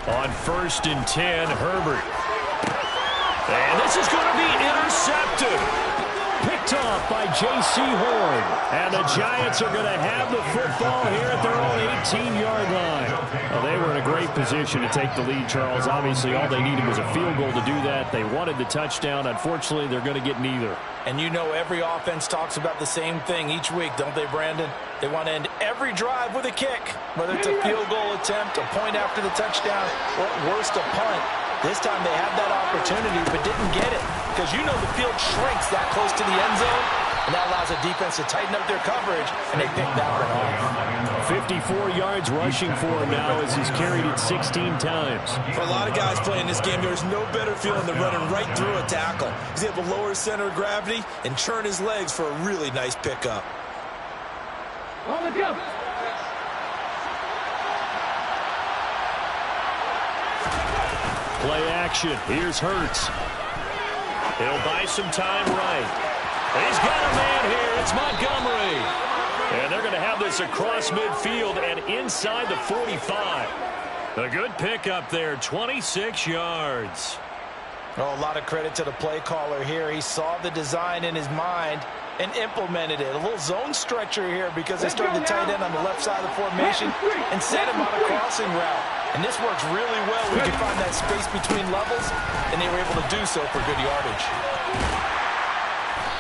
On 1st and 10, Herbert. And this is going to be intercepted. Picked off by J.C. Horn. And the Giants are going to have the football here at their own 18-yard line. Well, they were in a great position to take the lead, Charles. Obviously, all they needed was a field goal to do that. They wanted the touchdown. Unfortunately, they're going to get neither. And you know every offense talks about the same thing each week, don't they, Brandon? They want to end every drive with a kick, whether it's a field goal attempt, a point after the touchdown, or at worst, a punt. This time they had that opportunity but didn't get it because you know the field shrinks that close to the end zone, and that allows the defense to tighten up their coverage, and they pick that one off. 54 yards rushing for him now as he's carried it 16 times. For a lot of guys playing this game, there's no better feeling than running right through a tackle. He's able to lower his center of gravity and churn his legs for a really nice pickup. On the go. Play action. Here's Hurts. He'll buy some time right. He's got a man here. It's Montgomery. And they're going to have this across midfield and inside the 45. A good pickup there, 26 yards. Oh, a lot of credit to the play caller here. He saw the design in his mind and implemented it. A little zone stretcher here because they started the tight end on the left side of the formation and sent him on a crossing route. And this works really well when you find that space between levels, and they were able to do so for good yardage.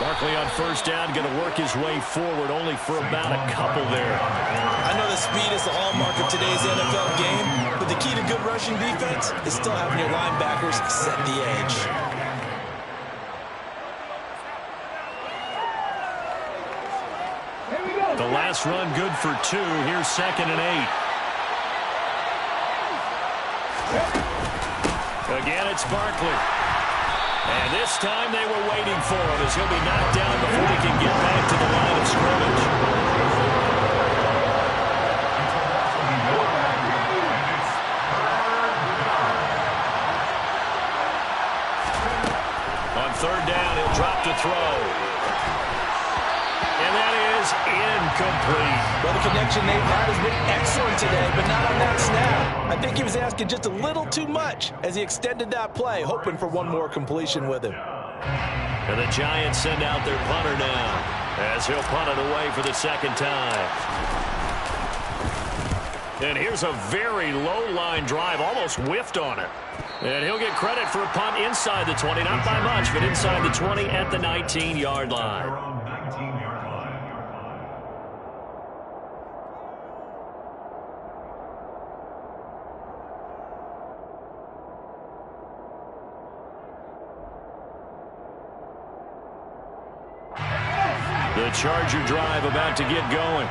Barkley on first down, going to work his way forward, only for about a couple there. I know the speed is the hallmark of today's NFL game, but the key to good rushing defense is still having your linebackers set the edge. The last run good for 2. Here's 2nd and 8. Again, it's Barkley. And this time they were waiting for him as he'll be knocked down before he can get back to the line of scrimmage. On 3rd down, he'll drop to throw. And that is incomplete. Well, the connection they've had has been excellent today, but not on that snap. I think he was asking just a little too much as he extended that play, hoping for one more completion with him. And the Giants send out their punter now as he'll punt it away for the 2nd time. And here's a very low-line drive, almost whiffed on it. And he'll get credit for a punt inside the 20, not by much, but inside the 20 at the 19-yard line. The Charger drive about to get going.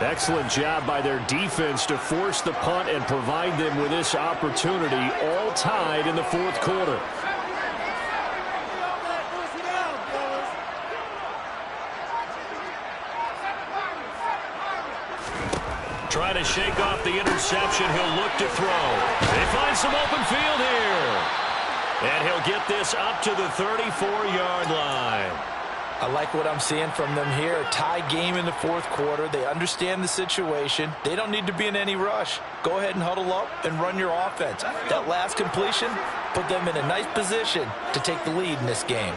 Excellent job by their defense to force the punt and provide them with this opportunity, all tied in the 4th quarter. Trying to shake off the interception. He'll look to throw. They find some open field here. And he'll get this up to the 34-yard line. I like what I'm seeing from them here. A tie game in the fourth quarter. They understand the situation. They don't need to be in any rush. Go ahead and huddle up and run your offense. That last completion put them in a nice position to take the lead in this game.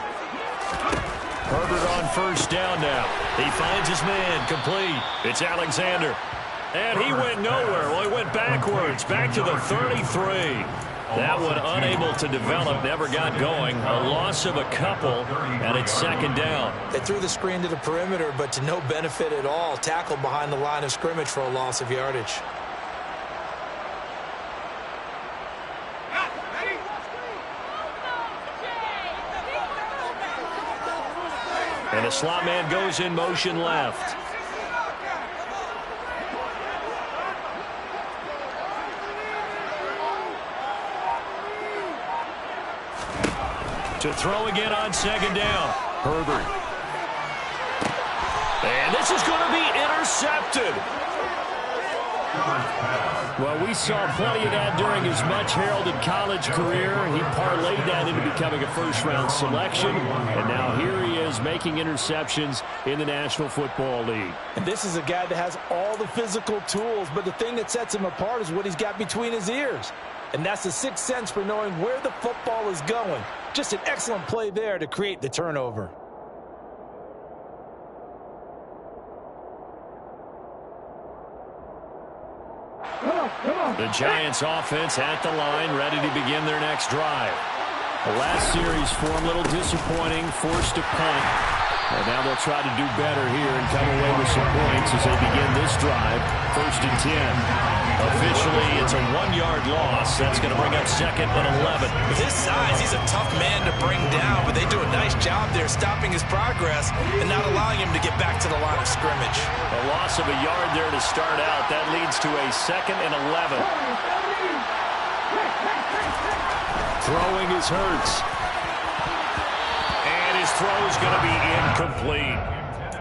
Herbert on first down now. He finds his man complete. It's Alexander. And he went nowhere. Well, he went backwards, back to the 33. That one unable to develop, never got going. A loss of a couple, and it's second down. They threw the screen to the perimeter, but to no benefit at all. Tackled behind the line of scrimmage for a loss of yardage. And the slot man goes in motion left. To throw again on second down. Herbert. And this is going to be intercepted. Well, we saw plenty of that during his much-heralded college career. He parlayed that into becoming a first-round selection. And now here he is making interceptions in the National Football League. And this is a guy that has all the physical tools, but the thing that sets him apart is what he's got between his ears. And that's the sixth sense for knowing where the football is going. Just an excellent play there to create the turnover. The Giants offense at the line, ready to begin their next drive. The last series for them, a little disappointing, forced to punt. And now they'll try to do better here and come away with some points as they begin this drive. First and 10. Officially, it's a 1-yard loss. That's going to bring up second and 11. With his size, he's a tough man to bring down, but they do a nice job there stopping his progress and not allowing him to get back to the line of scrimmage. A loss of a yard there to start out. That leads to a second and 11. Throwing is Hurts. And his throw is going to be incomplete.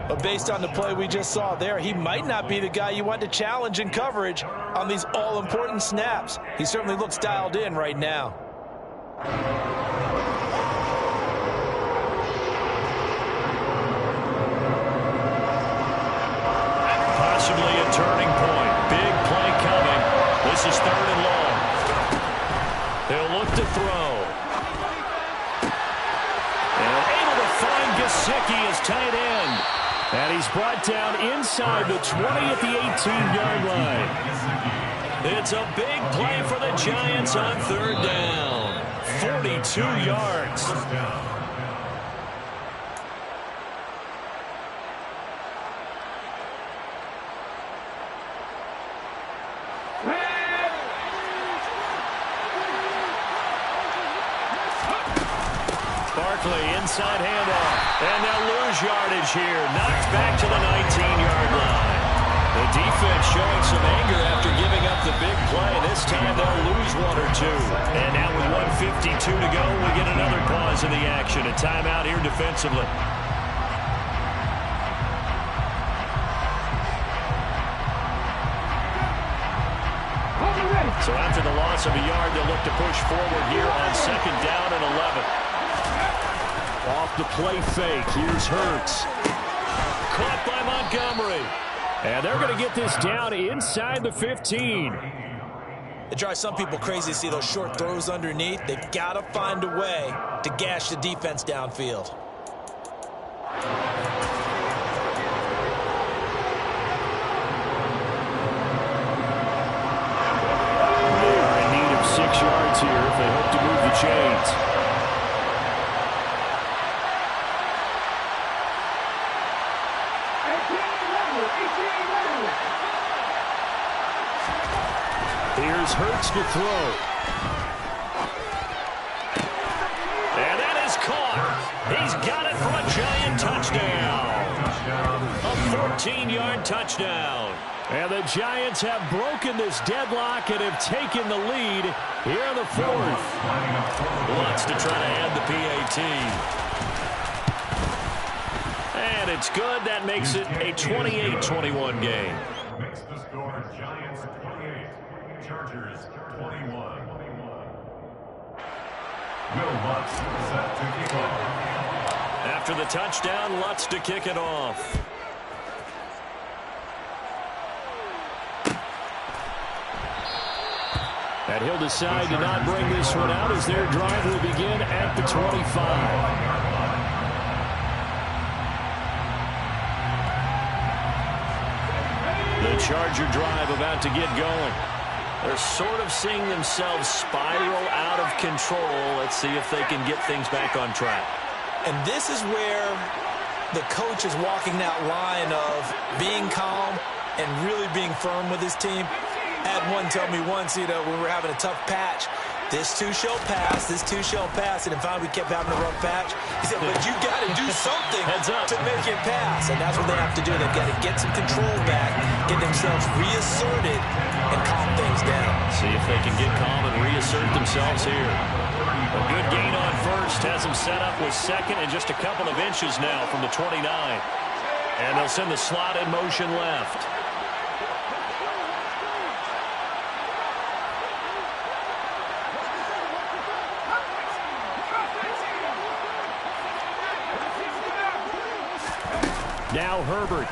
But based on the play we just saw there, he might not be the guy you want to challenge in coverage on these all-important snaps. He certainly looks dialed in right now. Possibly a turning point. Big play coming. This is third and long. He'll look to throw. And able to find Gesicki as tight end. And he's brought down inside the 20 at the 18-yard line. It's a big play for the Giants on third down. 42 yards. Barkley inside handoff. And they'll lose yardage here. Knocked back to the 19-yard line. The defense showing some anger after giving up the big play. This time they'll lose one or two. And now with 1:52 to go, we get another pause in the action. A timeout here defensively. So after the loss of a yard, they'll look to push forward here on second down and 11. Off the play fake. Here's Hurts. Caught by Montgomery. And they're going to get this down inside the 15. It drives some people crazy to see those short throws underneath. They've got to find a way to gash the defense downfield. They are in need of 6 yards here if they hope to move the chains. Here's Hurts to throw. And that is caught. He's got it for a Giant touchdown. A 14-yard touchdown. And the Giants have broken this deadlock and have taken the lead here in the fourth. Wants to try to add the PAT. And it's good. That makes it a 28-21 game. makes the score Giants 28, Chargers 21. Will Lutz set to kick off. After the touchdown, Lutz to kick it off. And he'll decide to not bring this one out as their drive will begin at the 25. The Charger drive about to get going. They're sort of seeing themselves spiral out of control. Let's see if they can get things back on track. And this is where the coach is walking that line of being calm and really being firm with his team. I had one tell me once, when we were having a tough patch, this too shall pass, this too shall pass, and then finally we kept having a rough patch. He said, but you got to do something to make it pass, and that's what they have to do. They've got to get some control back, get themselves reasserted, and calm things down. See if they can get calm and reassert themselves here. A good gain on first has them set up with second and just a couple of inches now from the 29. And they'll send the slot in motion left. Now Herbert.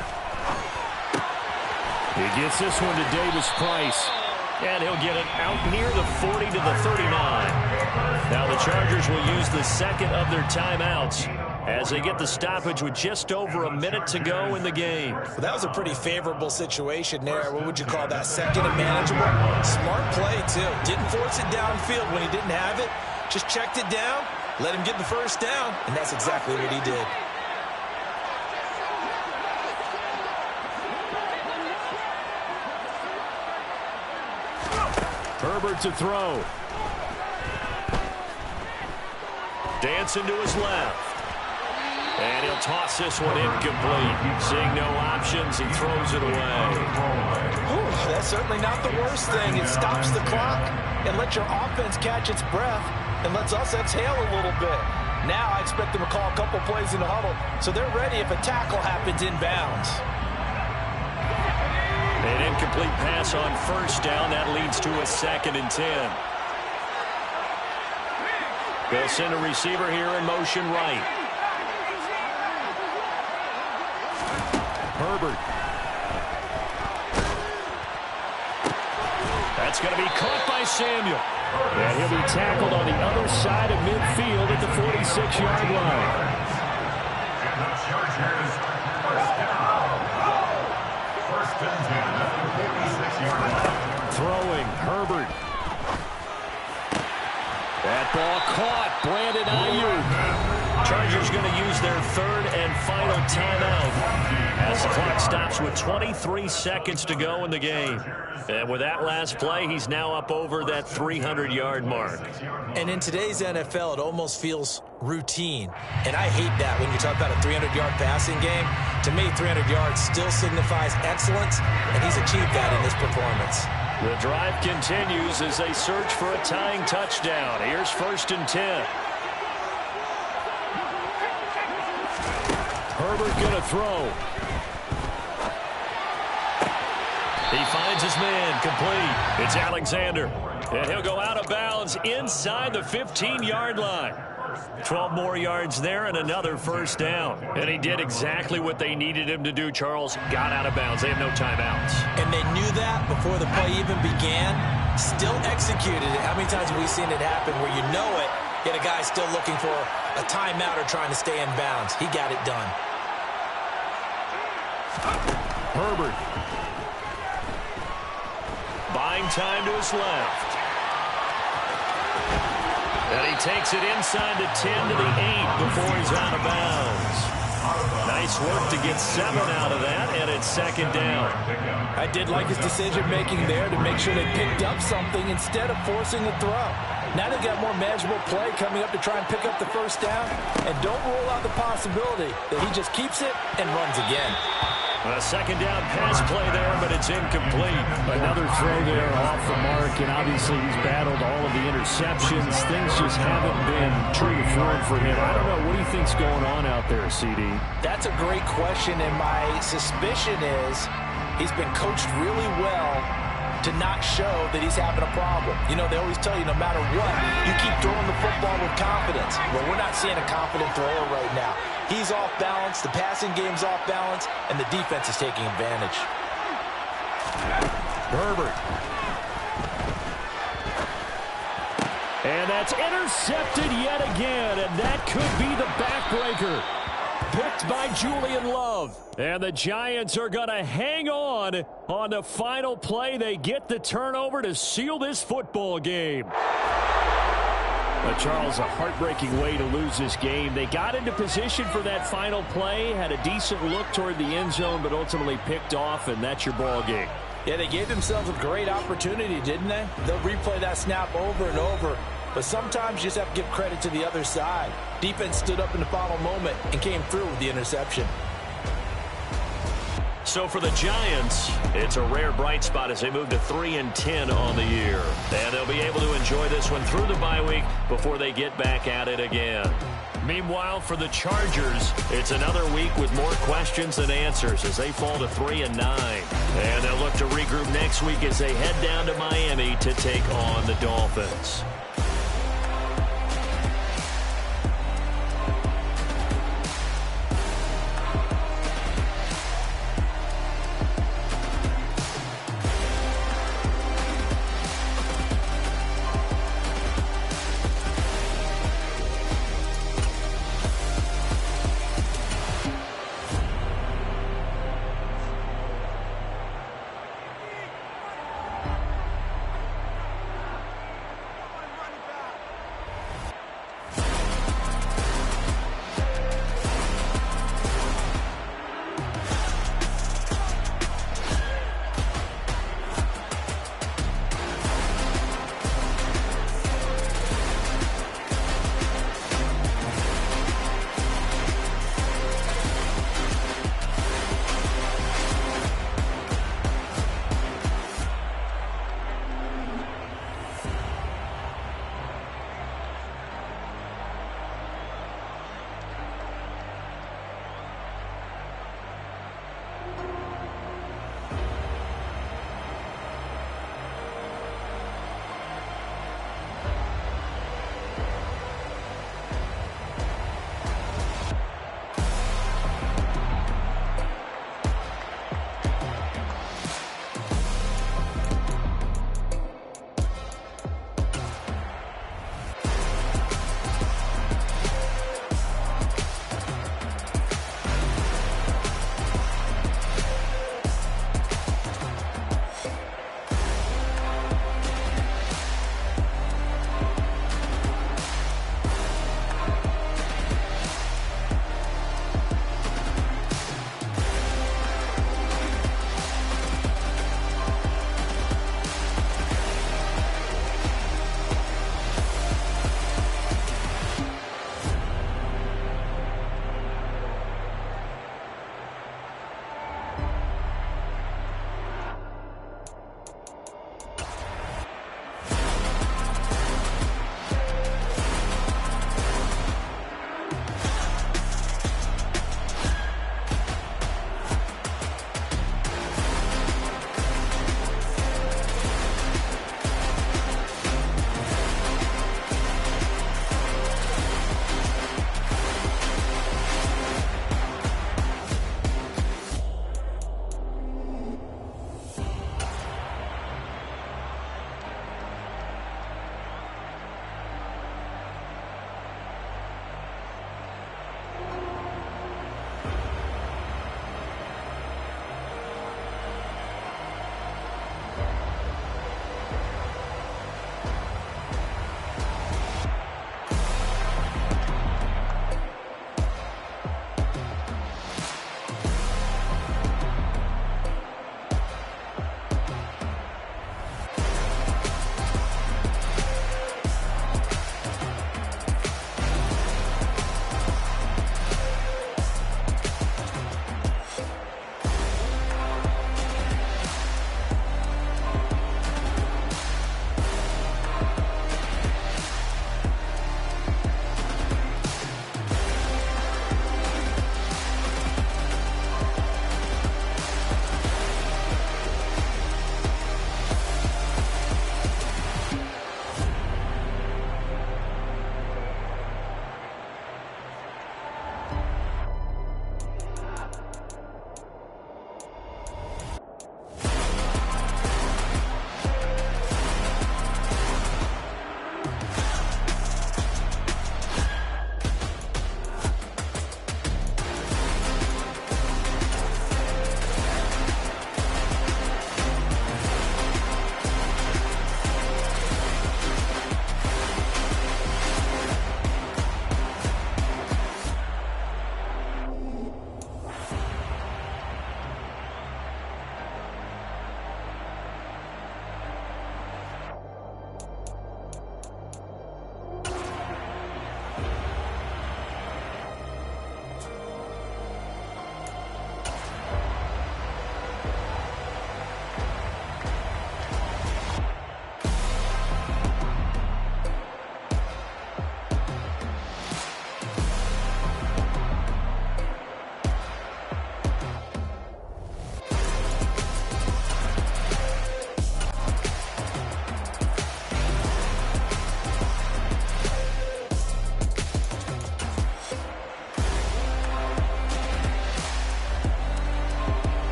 He gets this one to Davis Price. And he'll get it out near the 40 to the 39. Now the Chargers will use the second of their timeouts as they get the stoppage with just over a minute to go in the game. Well, that was a pretty favorable situation there. What would you call that? Second and manageable. Smart play, too. Didn't force it downfield when he didn't have it. Just checked it down, let him get the first down, and that's exactly what he did. Herbert to throw. Dancing to his left. And he'll toss this one incomplete. Seeing no options, he throws it away. Ooh, that's certainly not the worst thing. It stops the clock and lets your offense catch its breath and lets us exhale a little bit. Now I expect them to call a couple plays in the huddle so they're ready if a tackle happens inbounds. An incomplete pass on first down. That leads to a 2nd and 10. They'll send a receiver here in motion right. Herbert. That's going to be caught by Samuel. And he'll be tackled on the other side of midfield at the 46-yard line. And the Chargers first down. First and 10 at the 46-yard line. Throwing, Herbert. That ball caught. Brandon Ayuk. Chargers going to use their third and final timeout as the clock stops with 23 seconds to go in the game. And with that last play, he's now up over that 300-yard mark. And in today's NFL, it almost feels routine. And I hate that when you talk about a 300-yard passing game. To me, 300 yards still signifies excellence, and he's achieved that in this performance. The drive continues as they search for a tying touchdown. Here's 1st and 10. Herbert going to throw. He finds his man, complete. It's Alexander. And he'll go out of bounds inside the 15-yard line. 12 more yards there and another first down. And he did exactly what they needed him to do, Charles. Got out of bounds. They have no timeouts. And they knew that before the play even began. Still executed it. How many times have we seen it happen where you know it, yet a guy's still looking for a timeout or trying to stay in bounds? He got it done. Herbert. Buying time to his left. And he takes it inside the 10 to the 8 before he's out of bounds. Nice work to get 7 out of that, and it's 2nd down. I did like his decision-making there to make sure they picked up something instead of forcing a throw. Now they've got more manageable play coming up to try and pick up the first down, and don't rule out the possibility that he just keeps it and runs again. A 2nd down pass play there, but it's incomplete. Another throw there off the mark, and obviously he's battled all of the interceptions. Things just haven't been true to form for him. I don't know. What do you think's going on out there, CD? That's a great question, and my suspicion is he's been coached really well to not show that he's having a problem. You know, they always tell you no matter what, you keep throwing the football with confidence. Well, we're not seeing a confident thrower right now. He's off balance, the passing game's off balance, and the defense is taking advantage. Herbert. And that's intercepted yet again, and that could be the backbreaker. Picked by Julian Love. And the Giants are going to hang on the final play. They get the turnover to seal this football game. But Charles, a heartbreaking way to lose this game. They got into position for that final play, had a decent look toward the end zone, but ultimately picked off, and that's your ball game. Yeah, they gave themselves a great opportunity, didn't they? They'll replay that snap over and over. But sometimes you just have to give credit to the other side. Defense stood up in the final moment and came through with the interception. So for the Giants, it's a rare bright spot as they move to 3-10 on the year. And they'll be able to enjoy this one through the bye week before they get back at it again. Meanwhile, for the Chargers, it's another week with more questions than answers as they fall to 3-9. And they'll look to regroup next week as they head down to Miami to take on the Dolphins.